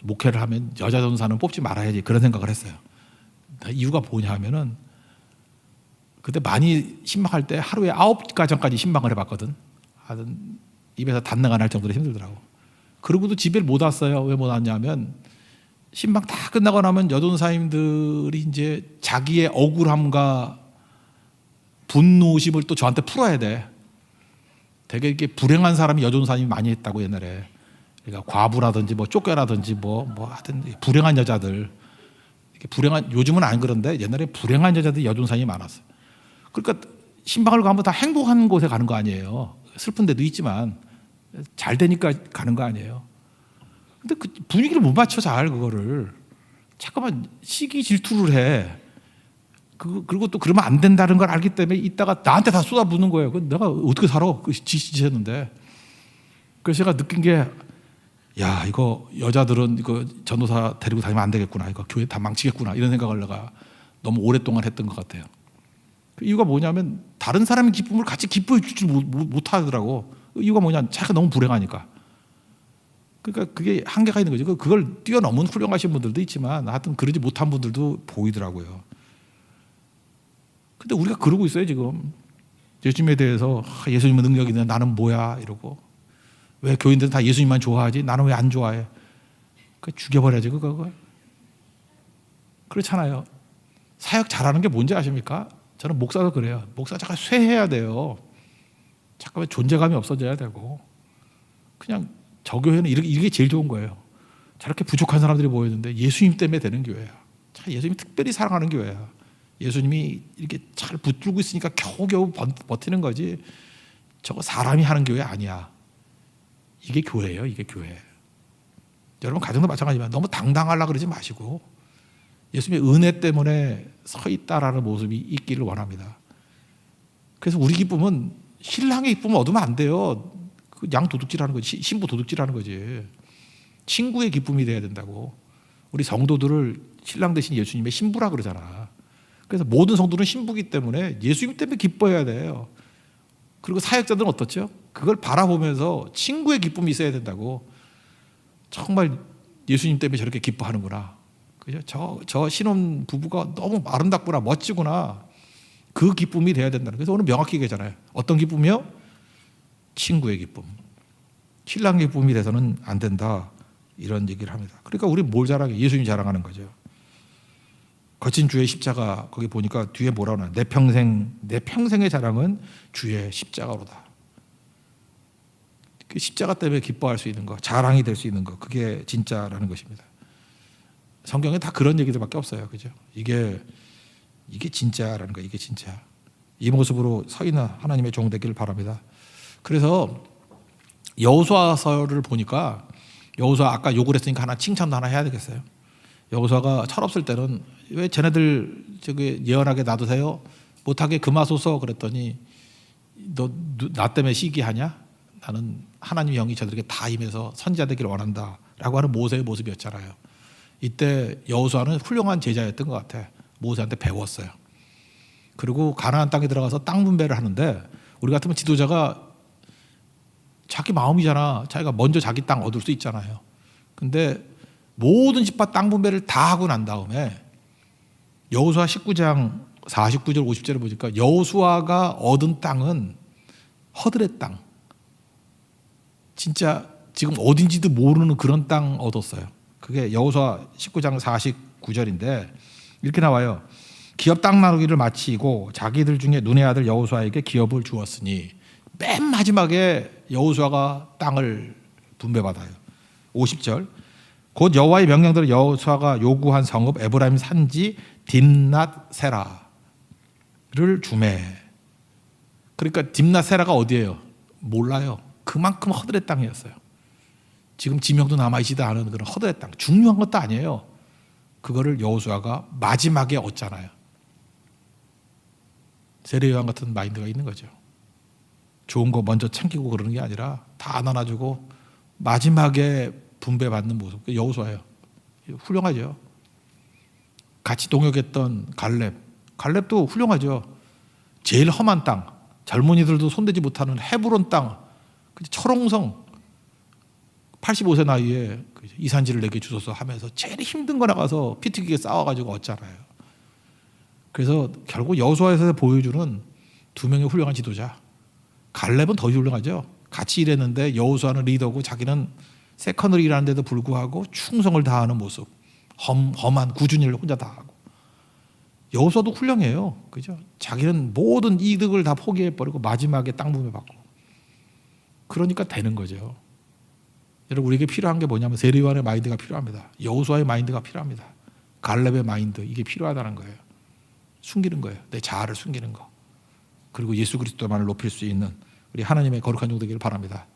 목회를 하면 여자 전도사는 뽑지 말아야지 그런 생각을 했어요. 이유가 뭐냐 하면은 그때 많이 신방할 때 하루에 9가정까지 신방을 해봤거든. 하여튼 입에서 단내가 날 정도로 힘들더라고. 그러고도 집에 못 왔어요. 왜 못 왔냐면 신방 다 끝나고 나면 여전사님들이 이제 자기의 억울함과 분노심을 또 저한테 풀어야 돼. 되게 이렇게 불행한 사람이 여전사님이 많이 했다고 옛날에. 그러니까 과부라든지 뭐 쫓겨라든지 뭐 하여튼 불행한 여자들. 이렇게 불행한 요즘은 안 그런데 옛날에 불행한 여자들이 여전사님이 많았어요. 그러니까 신방을 가면 다 행복한 곳에 가는 거 아니에요. 슬픈 데도 있지만 잘 되니까 가는 거 아니에요. 근데 그 분위기를 못 맞춰 잘 그거를 잠깐만 시기 질투를 해. 그리고 또 그러면 안 된다는 걸 알기 때문에 이따가 나한테 다 쏟아붓는 거예요. 내가 어떻게 살아? 그 지쳤는데. 그래서 제가 느낀 게, 야, 이거 여자들은 이거 전도사 데리고 다니면 안 되겠구나. 이거 교회 다 망치겠구나. 이런 생각을 내가 너무 오랫동안 했던 것 같아요. 그 이유가 뭐냐면 다른 사람의 기쁨을 같이 기뻐해 주지 못하더라고. 이유가 뭐냐? 자기가 너무 불행하니까. 그러니까 그게 한계가 있는 거죠. 그걸 뛰어넘은 훌륭하신 분들도 있지만 하여튼 그러지 못한 분들도 보이더라고요. 근데 우리가 그러고 있어요 지금. 예수님에 대해서 예수님은 능력이 있는데 나는 뭐야 이러고, 왜 교인들은 다 예수님만 좋아하지 나는 왜 안 좋아해? 그 죽여버려야지 그거. 그렇잖아요. 사역 잘하는 게 뭔지 아십니까? 저는 목사도 그래요. 목사 잠깐 쇠해야 돼요. 잠깐만 존재감이 없어져야 되고, 그냥 저 교회는 이게 제일 좋은 거예요. 저렇게 부족한 사람들이 모였는데 예수님 때문에 되는 교회야. 참 예수님이 특별히 사랑하는 교회야. 예수님이 이렇게 잘 붙들고 있으니까 겨우겨우 버티는 거지. 저거 사람이 하는 교회 아니야. 이게 교회예요. 이게 교회. 여러분 가정도 마찬가지지만 너무 당당하려고 그러지 마시고 예수님의 은혜 때문에 서 있다라는 모습이 있기를 원합니다. 그래서 우리 기쁨은 신랑의 기쁨을 얻으면 안 돼요. 그 양 도둑질하는 거지. 신부 도둑질하는 거지. 친구의 기쁨이 돼야 된다고. 우리 성도들을 신랑 대신 예수님의 신부라 그러잖아. 그래서 모든 성도는 신부기 때문에 예수님 때문에 기뻐해야 돼요. 그리고 사역자들은 어떻죠? 그걸 바라보면서 친구의 기쁨이 있어야 된다고. 정말 예수님 때문에 저렇게 기뻐하는구나. 그죠? 저 신혼 부부가 너무 아름답구나, 멋지구나. 그 기쁨이 돼야 된다는. 그래서 오늘 명확히 얘기하잖아요. 어떤 기쁨이요? 친구의 기쁨. 신랑의 기쁨이 돼서는 안 된다. 이런 얘기를 합니다. 그러니까 우리 뭘 자랑해? 예수님 자랑하는 거죠. 거친 주의 십자가 거기 보니까 뒤에 뭐라고 하나? 내 평생의 자랑은 주의 십자가로다. 그 십자가 때문에 기뻐할 수 있는 거, 자랑이 될 수 있는 거, 그게 진짜라는 것입니다. 성경에 다 그런 얘기들밖에 없어요, 그죠? 이게 진짜라는 거, 이게 진짜. 이 모습으로 서 있는 하나님의 종 되기를 바랍니다. 그래서 여호수아서를 보니까 여호수아 아까 욕을 했으니까 하나 칭찬도 하나 해야 되겠어요. 여호수아가 철없을 때는 왜 쟤네들 저기 예언하게 놔두세요? 못하게 금하소서 그랬더니 너 나 때문에 시기하냐? 나는 하나님의 영이 저들에게 다 임해서 선지자 되기를 원한다라고 하는 모세의 모습이었잖아요. 이때 여호수아는 훌륭한 제자였던 것 같아. 모세한테 배웠어요. 그리고 가나안 땅에 들어가서 땅 분배를 하는데 우리 같으면 지도자가 자기 마음이잖아. 자기가 먼저 자기 땅 얻을 수 있잖아요. 근데 모든 집파 땅 분배를 다 하고 난 다음에 여호수아 19장 49절 50절을 보니까 여호수아가 얻은 땅은 허들의 땅. 진짜 지금 어딘지도 모르는 그런 땅 얻었어요. 그게 여호수아 19장 49절인데 이렇게 나와요. 기업 땅 나누기를 마치고 자기들 중에 눈의 아들 여호수아에게 기업을 주었으니, 맨 마지막에 여호수아가 땅을 분배받아요. 50절. 곧 여호와의 명령대로 여호수아가 요구한 성읍 에브라임 산지 딥낫 세라를 주매. 그러니까 딥낫 세라가 어디예요? 몰라요. 그만큼 허들의 땅이었어요. 지금 지명도 남아있지도 않은 그런 허들의 땅. 중요한 것도 아니에요. 그거를 여호수아가 마지막에 얻잖아요. 세례요한 같은 마인드가 있는 거죠. 좋은 거 먼저 챙기고 그러는 게 아니라 다 나눠주고 마지막에 분배받는 모습. 여호수아예요. 훌륭하죠. 같이 동역했던 갈렙도 훌륭하죠. 제일 험한 땅, 젊은이들도 손대지 못하는 헤브론 땅, 철옹성 85세 나이에 이산지를 내게 주소서 하면서 제일 힘든 거 나가서 피 튀기게 싸워가지고 얻잖아요. 그래서 결국 여호수아에서 보여주는 두 명의 훌륭한 지도자. 갈렙은 더 훌륭하죠. 같이 일했는데 여호수아는 리더고 자기는 세컨으로 일하는데도 불구하고 충성을 다하는 모습. 험한 꾸준히 일을 혼자 다 하고. 여호수아도 훌륭해요. 그죠? 자기는 모든 이득을 다 포기해버리고 마지막에 땅 분배 받고. 그러니까 되는 거죠. 여러분, 우리에게 필요한 게 뭐냐면 세례요한의 마인드가 필요합니다. 여호수아의 마인드가 필요합니다. 갈렙의 마인드, 이게 필요하다는 거예요. 숨기는 거예요. 내 자아를 숨기는 거. 그리고 예수 그리스도만을 높일 수 있는 우리 하나님의 거룩한 종 되기를 바랍니다.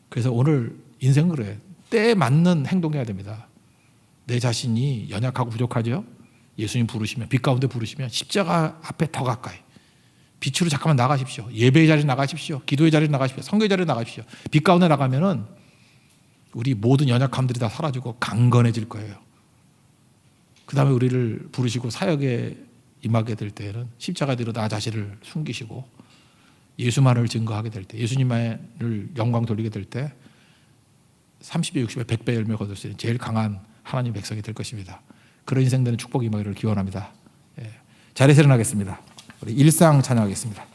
그래서 오늘 인생은 그래. 때에 맞는 행동해야 됩니다. 내 자신이 연약하고 부족하죠. 예수님 부르시면, 빛 가운데 부르시면 십자가 앞에 더 가까이, 빛으로 잠깐만 나가십시오. 예배의 자리에 나가십시오. 기도의 자리에 나가십시오. 선교의 자리에 나가십시오. 빛 가운데 나가면은 우리 모든 연약함들이 다 사라지고 강건해질 거예요. 그 다음에 우리를 부르시고 사역에 임하게 될 때에는 십자가 뒤로 나 자신을 숨기시고 예수만을 증거하게 될 때, 예수님만을 영광 돌리게 될 때 30배, 60배, 100배 열매 거둘 수 있는 제일 강한 하나님 백성이 될 것입니다. 그런 인생 되는 축복이 임하기를 기원합니다. 자리에서 일어나겠습니다. 우리 일상 찬양하겠습니다.